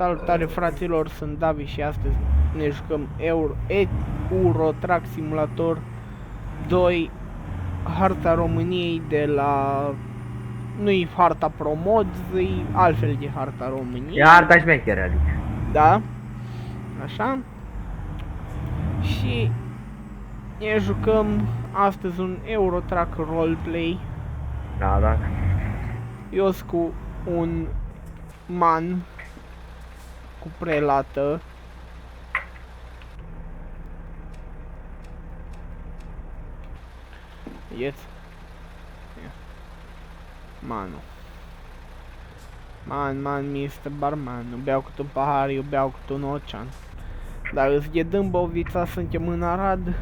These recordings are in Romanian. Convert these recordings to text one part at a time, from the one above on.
Salutare fraților, sunt Davi și astăzi ne jucăm Euro Truck Simulator 2, harta României de la... Nu-i harta ProMods, e altfel de harta României. E harta șmecheră, adică. Da, așa. Și ne jucăm astăzi un Euro Truck Roleplay. Da, da. Eu sunt cu un man cu prelată. Vedeți? Manu. Man, Mr. Barman. Nu beau cât un pahar, eu beau cât un ocean. Dar îți de Dâmbovița, suntem în Arad.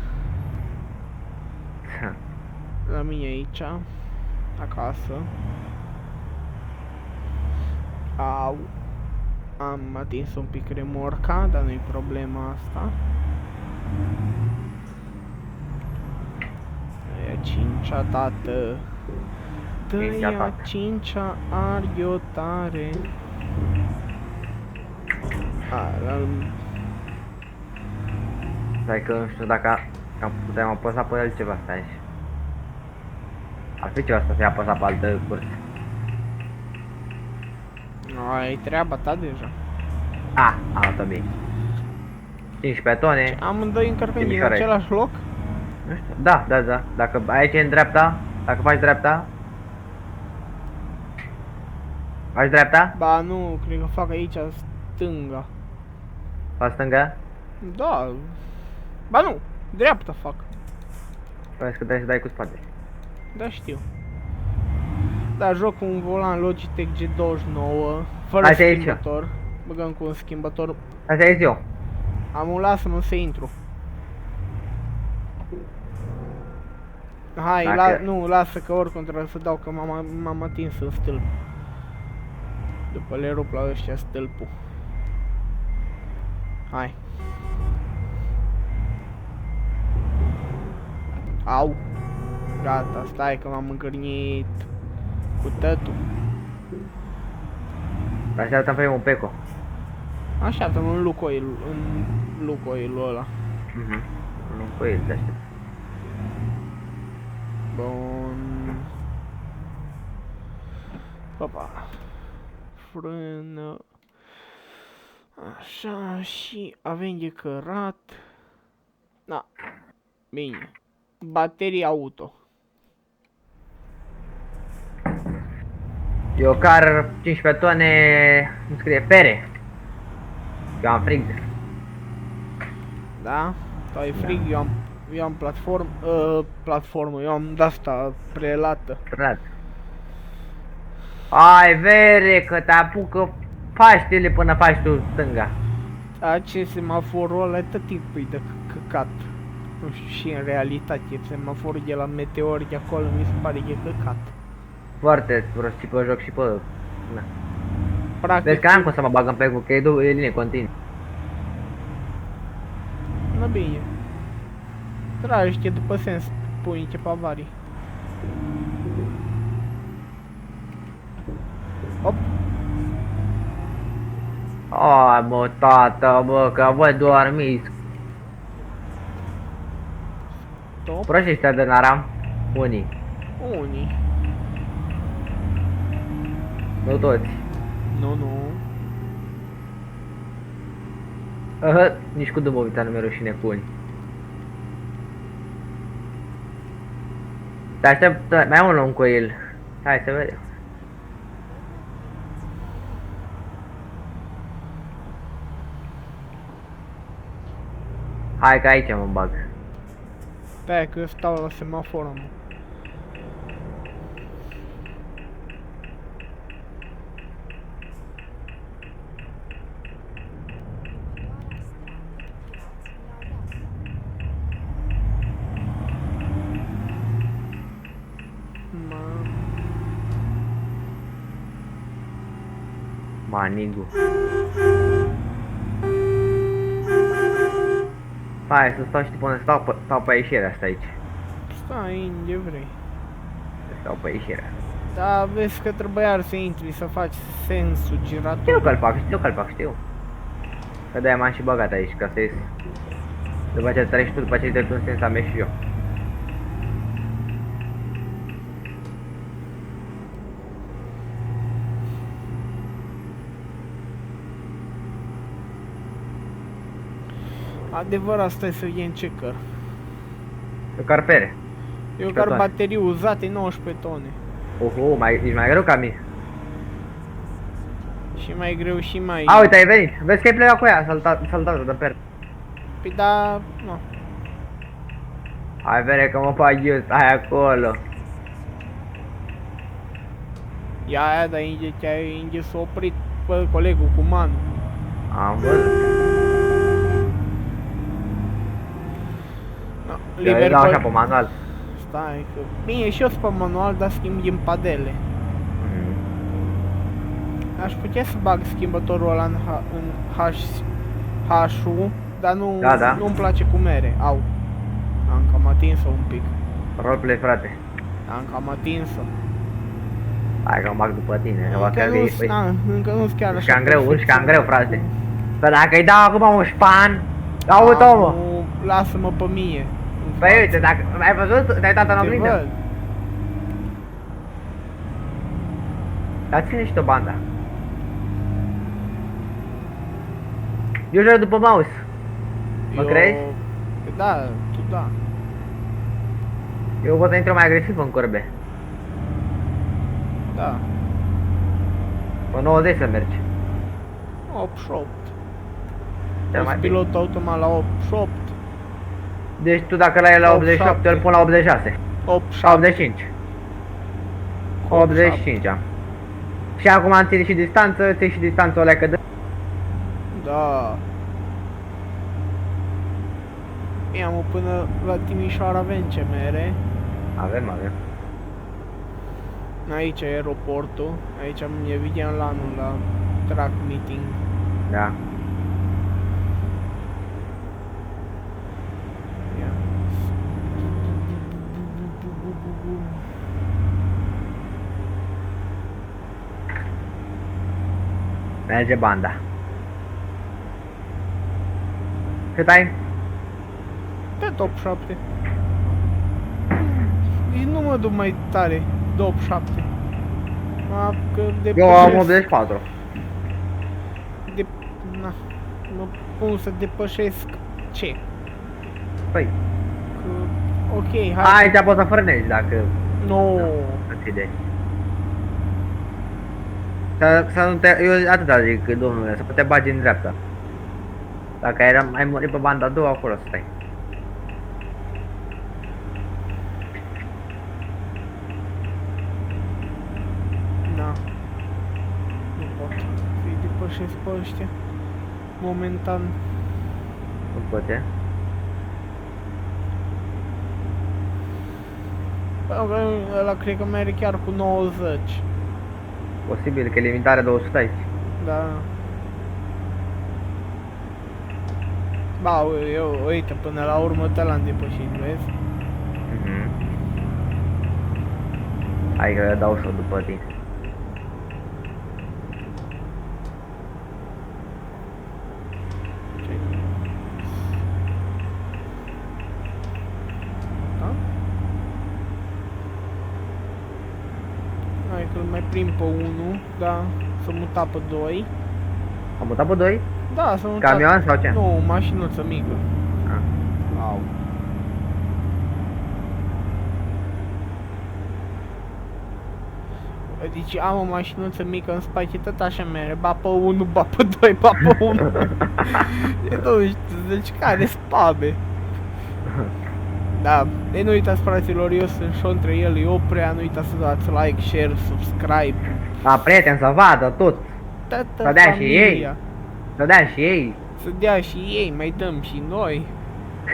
La mine aici. Acasă. Au. Am atins un pic remorca, dar nu-i problema asta. Aia cincea, tată. Dă-ia cincea, ar-o tare. Stai că nu știu dacă am putem apăsa pe altceva, stai. Ar fi ceva să fie apăsat pe altă cursă. Ai treaba ta deja. Am luat-o bine. 15 tone. Amândoi încărcăm din același loc? Nu știu. Da. Dacă aici e în dreapta, dacă faci dreapta. Faci dreapta? Ba nu, cred că fac aici stânga. Faci stânga? Da. Ba nu, dreapta fac. Păi că trebuie să dai cu spate. Da, știu. Da, joc cu un volan Logitech G29 fără schimbător. Băgăm cu un schimbător. Asta e eu. Am lasă-mă să intru. Hai, nu, lasă că oricum trebuie să dau că m-am atins în stâlp. După le rup la ăștia stâlpul. Hai. Au. Gata, stai că m-am încărnit cu tătul. Așteaptă-mi primul un Peco. Așteaptă-mă în Lucoilul ăla. Nu cu el, te aștept. Bun. Opa. Frână. Așa, și avem de cărat. Da. Bine. Baterii auto. Eu car 15 tone, nu scrie pere. Eu am frig. Da? Tu ai frig, eu am platformă, eu am de-asta prelată. Ai vere că te apucă Paștele până faci tu stânga. Ce semaforul ăla tot timpul e de căcat. Nu știu, și în realitate semaforul de la Meteor de acolo mi se pare că e căcat. Foarte prost și pe joc și pe... Na. Practic, vezi că n-am cum să mă bag în pe că e linie continuu. Na bine. Tragi-te după sens, pune-te pe avarii. Hop. Ai mă, tata, bă, că voi dormiți. Top. Proști ăștia de naram? Unii. Nu toți. Nu. Nici cu Dâmbovița nu mi-e rușine cu unii. Te aștept, mai am un om cu el. Hai să vedem. Hai că aici mă bag. Stai că eu stau la semafor, mă. Manigu. Hai să stau și până stau pe ieșirea asta aici. Stai unde vrei. Stau pe ieșirea. Da, vezi că trebuia să intri, să faci sensul girator. Știu că-l fac, știu. Că de-aia m-am și băgat aici, ca să ies. După ce treci tu, după ce te un sens, am ieșit și eu. Adevărat, stai să iei în ce căr. Eu car pere. Eu Și car pe toate. baterii uzate 19 tone. Ești mai greu ca mine. Și mai greu și mai... A, uite, ai venit. Vezi că ai plecat cu ea, saltat de per. Păi da, nu. Hai vere că mă fac eu, stai acolo. Ia aia, dar Inge s-a oprit pe colegul cu Manu. Am văzut. No, Eu îi dau așa pe manual. Stai că... Bine, și eu sunt pe manual, dar schimb din padele. Aș putea să bag schimbătorul ăla în H-ul, dar nu-mi place cu mere. Au. Am cam atins-o un pic. Roleplay, frate. Am cam atins-o. Hai că mă bag după tine. Încă nu-s chiar Ești așa. cam greu, frate. Dar dacă îi dau acum un șpan, auto, mă. Lasă-mă pe mie. Păi uite, dacă ai văzut, te-ai uitat în oglindă? Dar ține și tu banda. Eu joc după mouse. Mă crezi? Da, tu da. Eu pot să intru mai agresiv în curbe. Da. Pe 90 să mergi. 88. Cel mai bine. Pilot automat la 88. Deci tu dacă l-ai la 88, eu îl pun la 86. 85. 85 am. Și acum am ținut și distanță, ții și distanța o leacă de... Da. Ia-mă până la Timișoara avem CMR. Avem. Aici e aeroportul. Aici e Vidian Lanu la track meeting. Da. Ia. Merge banda. Cât ai? De top 7. Nici nu mă duc mai tare. Top 7. Eu am 84. Na. Mă pun să depășesc ce? Păi. Că, ok, hai. Aici poți să frânezi dacă... Nu. Îți idei. Să nu te... Eu atâta zic, domnule, să te bagi în dreapta. Dacă ai murit pe banda a doua, acolo stai. Na. Nu pot să-i depășesc pe ăștia. Momentan. Nu poate. Ăla cred că merge chiar cu 90. Posibil că e limitare 200 aici. Da. Ba, eu, uite, până la urmă te l-am depășit, vezi? Hai că dau și-o după tine. Da? Hai că-l mai prind pe 1, da, să muta pe 2. Am mutat pe 2? Da, să muta... Camion sau ce? Nu, mașinuță mică. Au. Deci am o mașinuță mică în spate, tot așa mere, ba pe 1, ba pe 2, ba pe 1. Nu știu, deci care spabe. Da, deci nu uitați, fraților, eu sunt și între el, e Oprea, nu uitați să dați like, share, subscribe. La prieteni să vadă tot. Toată dea și familia. ei. Să dea și ei. Să dea și ei, mai dăm și noi.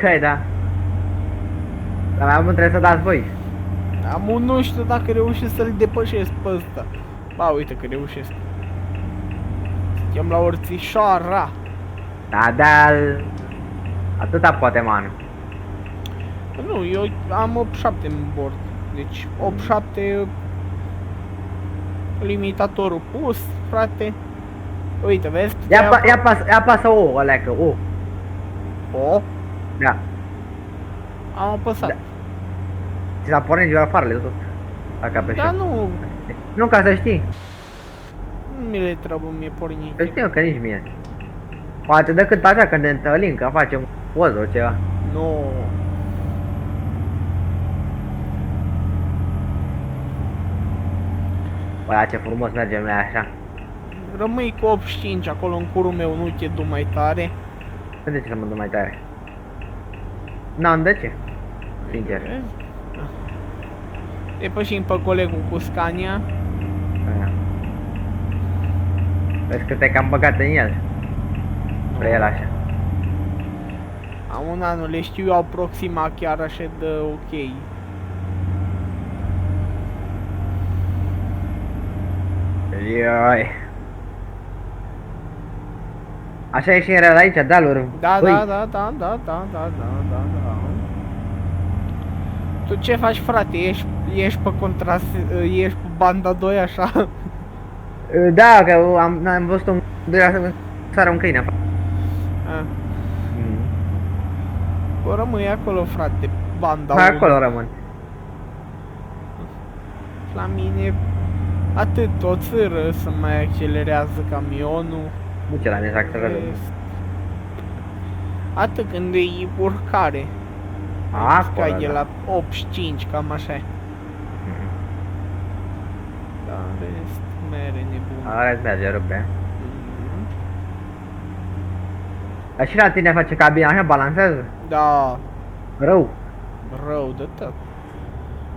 Hai da. Dar mai mult trebuie să dați voi. Am nu știu dacă reușesc să-l depășesc pe ăsta. Ba, uite că reușesc. Suntem la Orțișoara. Da, atâta poate, manu. Nu, eu am 8-7 în bord. Deci 8-7 limitatorul pus, frate. Uite, vezi? Ia pasă O, ăleacă, O. O, Da. am apăsat. Da. Ți s-a pornit doar farele tot. Dacă apeși. Dar nu Nu, ca să știi. mi le trebuie mie pornit. Să știu că nici mie. Poate decât așa când ne întâlnim, că facem poză ceva. Nu. Băi, ce frumos mergem noi așa. Rămâi cu 85 acolo în curul meu, nu te du mai tare. De ce să mă duc mai tare? N-am de ce. Sincer. Depășim pe colegul cu Scania. Aia. Vezi că te-ai cam băgat în el. Spre el așa. Am un an, le știu eu aproxima chiar așa de ok. Ioi. Așa e și în real aici, dealuri. Da, Băi, da. Tu ce faci, frate? Ești pe contrast, ești pe banda 2 așa? Da, că am văzut un sară un câine afară. Ah. O rămâi acolo, frate, banda 1. Acolo rămân. La mine atât o țără să mai accelerează camionul. Nu ce la mine exact să vedem. Atât când e urcare. Acolo, Ca e da. la 85, cam așa e. Da, rest, mere nebun. Are merge rupe. Mhm. Dar și la tine face cabina așa, balansează? Da, Rău. rău de tot.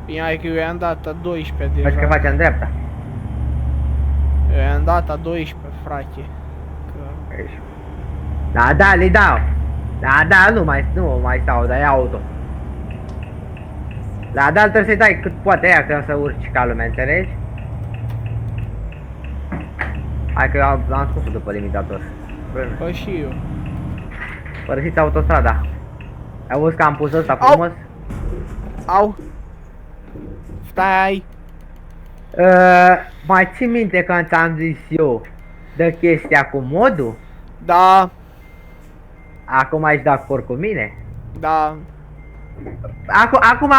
Bine, hai că eu i-am dat a 12 deja. Vezi că face în dreapta. Eu i-am dat a 12, frate. Că... Aici. Da, le dau. Da, nu mai stau, dar e auto. Da, trebuie să-i dai cât poate ea că să urci ca lumea, înțelegi? Hai că eu l-am scos după limitator. Bă, și eu. Părăsiți autostrada. Ai văzut că am pus ăsta frumos? Au! Stai! Mai ții minte când ți-am zis eu de chestia cu modul? Da, Acum ai dat cor cu mine? da. Acum,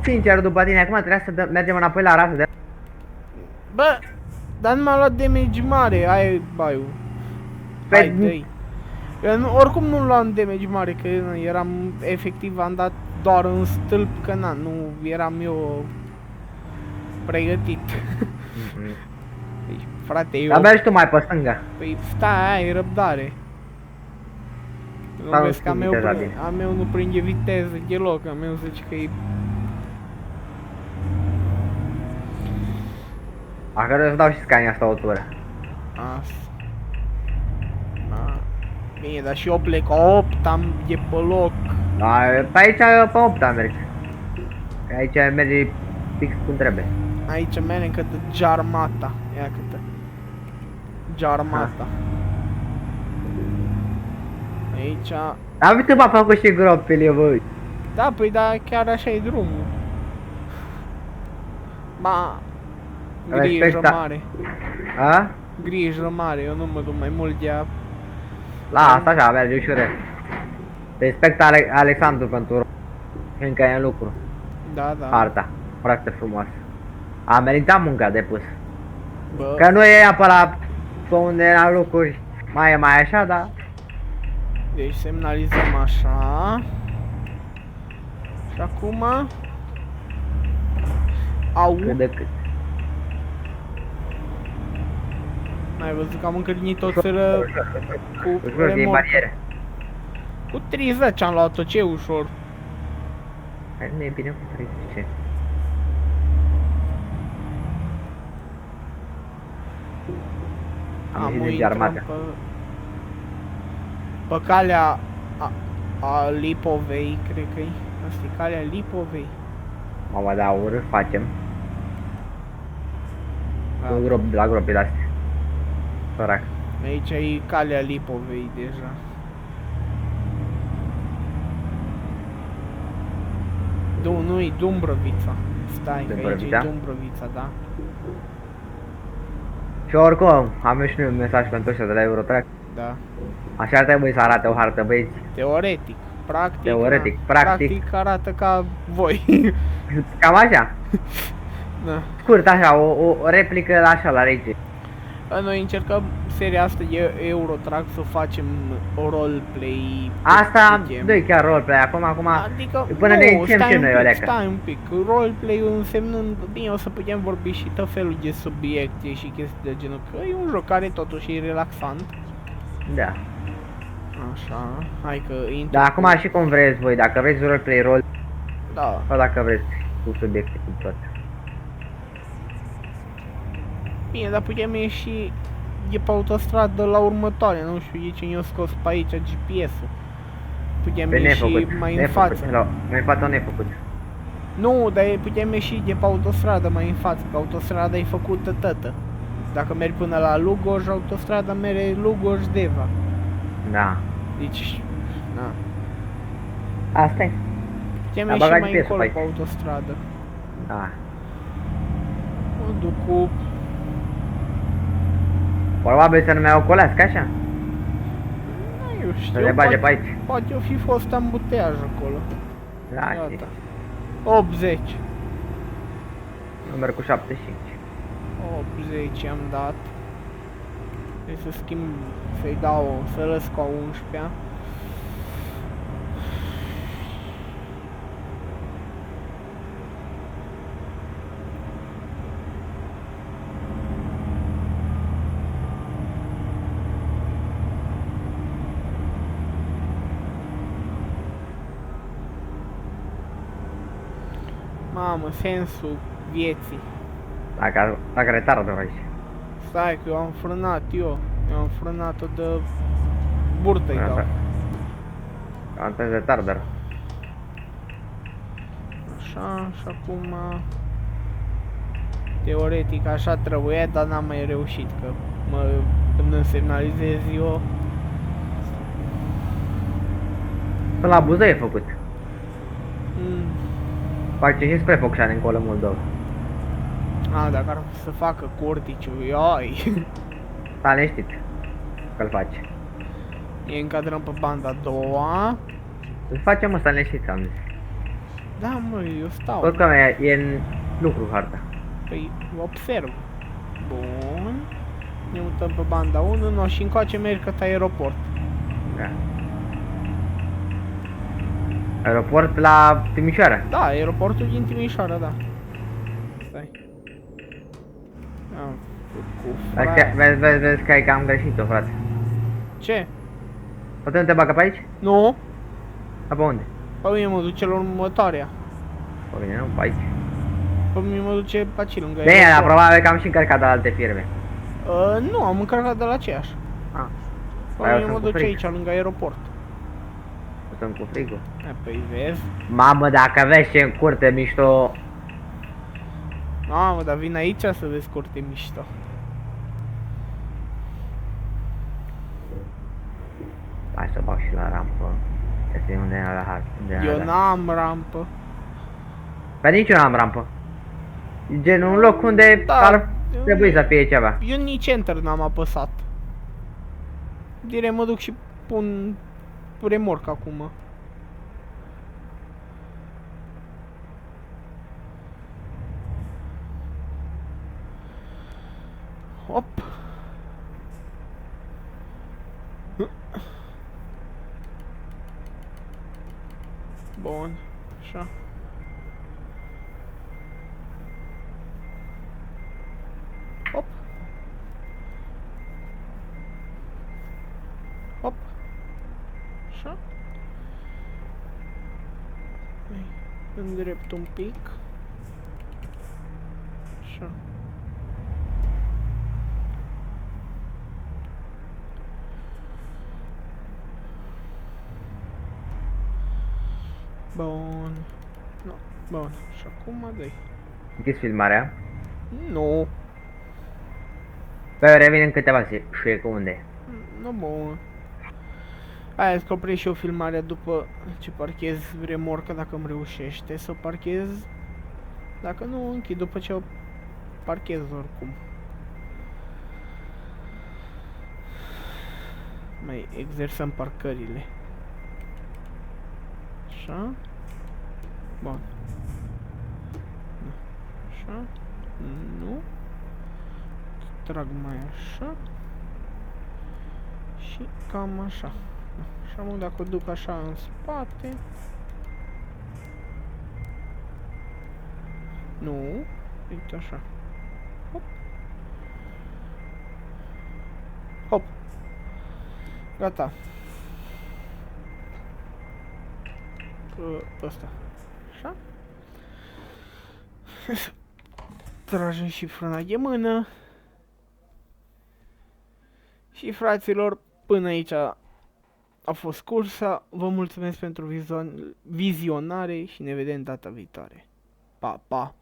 sincer, după tine, acum trebuie să mergem înapoi la rasă de... Bă, dar nu m-a luat damage mare, ai baiul. Hai, dă-i. Eu nu, oricum nu luam damage mare, că eram, efectiv, am dat doar în stâlp, că nu eram eu pregătit. Păi, frate, eu... Dar mergi tu mai pe stânga. Păi stai, ai răbdare. Nu Dar nu vezi că știu viteza bine. a meu nu prinde viteză deloc, a meu zice că e... Acolo îți dau și Scania asta o tură. Asta. Da. Bine, dar și eu plec 8, am de pe loc. Da, pe aici eu pe 8 merg. Că aici merge fix cum trebuie. Aici merge cât de Giarmata. Ia câtă. Giarmata. Aici... Dar uite m-a făcut și gropile, băi. Da, păi da, chiar așa e drumul. Ba... Grijă Respecta. mare. A? Grijă mare, eu nu mă duc mai mult de a... La asta așa, merge ușurel. Respectă Alexandru pentru încă e în lucru. Da, da. Harta, foarte frumos. A meritat munca de pus. Bă, Că nu e apă la pe unde era lucruri. Mai e mai așa, dar... deci semnalizăm așa. Și acum... Au, Cât de cât. ai văzut că am încărnit o țără cu Ușor din remorcă. barieră. Cu 30 am luat-o, ce ușor. Nu e bine cu 30. Am ieșit din intrat armată. pe calea a Lipovei, cred că e. Asta e calea Lipovei. Mama, da, urât facem. Da. Cu la gropile astea. Sărac. Aici e calea Lipovei deja. Nu-i Dumbrăvița. Stai, că aici e Dumbrăvița? Dumbrăvița, da. Și oricum, am și noi un mesaj pentru ăștia de la Eurotrack. Da. Așa ar trebui să arate o hartă, băieți. Teoretic. Practic, Teoretic, na. practic. arată ca voi. Cam așa. Da. Scurt, așa, o replică așa la rege. Noi încercăm seria asta Eurotrack să facem roleplay. Asta, zicem. nu chiar roleplay, acum, Adică, până ne nu, inițiem stai și un noi, pic, Oleacă. stai un pic. Roleplay însemnând, bine, o să putem vorbi și tot felul de subiecte și chestii de genul, că e un joc care totuși e relaxant. Da. Așa, hai că intru. Dar acum și cum vreți voi, dacă vreți roleplay rol, Da. sau dacă vreți cu subiecte cu tot. Bine, dar putem ieși de pe autostradă la următoare, nu știu de ce ne-a scos pe aici GPS-ul. Putem Pe ieși nefăcut, mai în nefăcut, față. hello, mai în față nefăcut. Nu, dar putem ieși de pe autostradă mai în față, că autostrada e făcută tătă. Dacă mergi până la Lugoj, autostrada merge Lugoj-Deva. Da. Deci, na. Asta e. Putem A ieși băgat mai GPS-ul încolo pe pe aici. autostradă. Da. Mă duc cu... Probabil să nu mai ocolească așa. Nu, eu știu, Să le bage pe aici. poate o fi fost ambuteaj acolo. Da, știi. Gata. 80. Număr cu 75. 80 am dat. Trebuie să schimb, să-i dau, să lăs cu a 11-a. Mamă, sensul vieții. Dacă retardă aici. Stai că eu am frânat, eu am frânat-o de burtă-i dau. Antez retarder. Așa, și acum... Teoretic așa trebuia, dar n-am mai reușit, că când îmi semnalizez eu... Până la Buzău e făcut. Mm. Face și spre Focșani încolo Moldova. A, dacă ar să facă corticiu, ioi! S-a liniștit că-l face. Ne încadrăm pe banda a doua. Îl facem ăsta liniștit, am zis. Da, mă, eu stau. Oricum e în lucru harta. Păi, observ. Bun. Ne mutăm pe banda 1, no, și încoace merg către aeroport. Da. Aeroport la Timișoara. Da, aeroportul din Timișoara, da. Stai. Am făcut cu Vezi că ai cam greșit-o, frate. Ce? Poate nu te bagă pe aici? Nu? Dar pe unde? Pe mine mă duce la următoarea. Pe mine nu, pe aici. Pe mine mă duce pe aici lângă Bine, dar aeroport. probabil că am și încărcat de la alte firme. Nu, am încărcat de la aceeași. Ah. Pe Păi eu mine mă sunt cu duce frig. aici, lângă aeroport. Sunt cu frigul. Păi vezi? Mamă, dacă vezi ce în curte mișto. Mamă, dar vin aici să vezi curte mișto. Hai să bag și la rampă. Este unde e la hartă. Eu n-am rampă. Pe nici eu n-am rampă. E gen un loc unde Da, ar trebui să fie ceva. Eu nici enter n-am apăsat. Direct mă duc și pun remorc acum. Hop. Bun, așa. Hop. Hop. Așa. Hai, îndrept un pic. Așa. Bun. No, bun. Și acum dai. Închis filmarea. Nu. Pe eu revin în câteva secunde. Nu, bun. Aia îți opresc și eu filmarea după ce parchez remorca, dacă îmi reușește să parchez. Dacă nu, închid după ce o parchez oricum. Mai exersăm parcările. Așa. Bun. Așa. Nu. Trag mai așa. Și cam așa. Și am dacă o duc așa în spate. Nu. Uite așa. Hop. Hop. Gata. Ăsta. Așa. Tragem și frâna de mână. Și fraților, până aici a fost cursa. Vă mulțumesc pentru vizionare și ne vedem data viitoare. Pa, pa!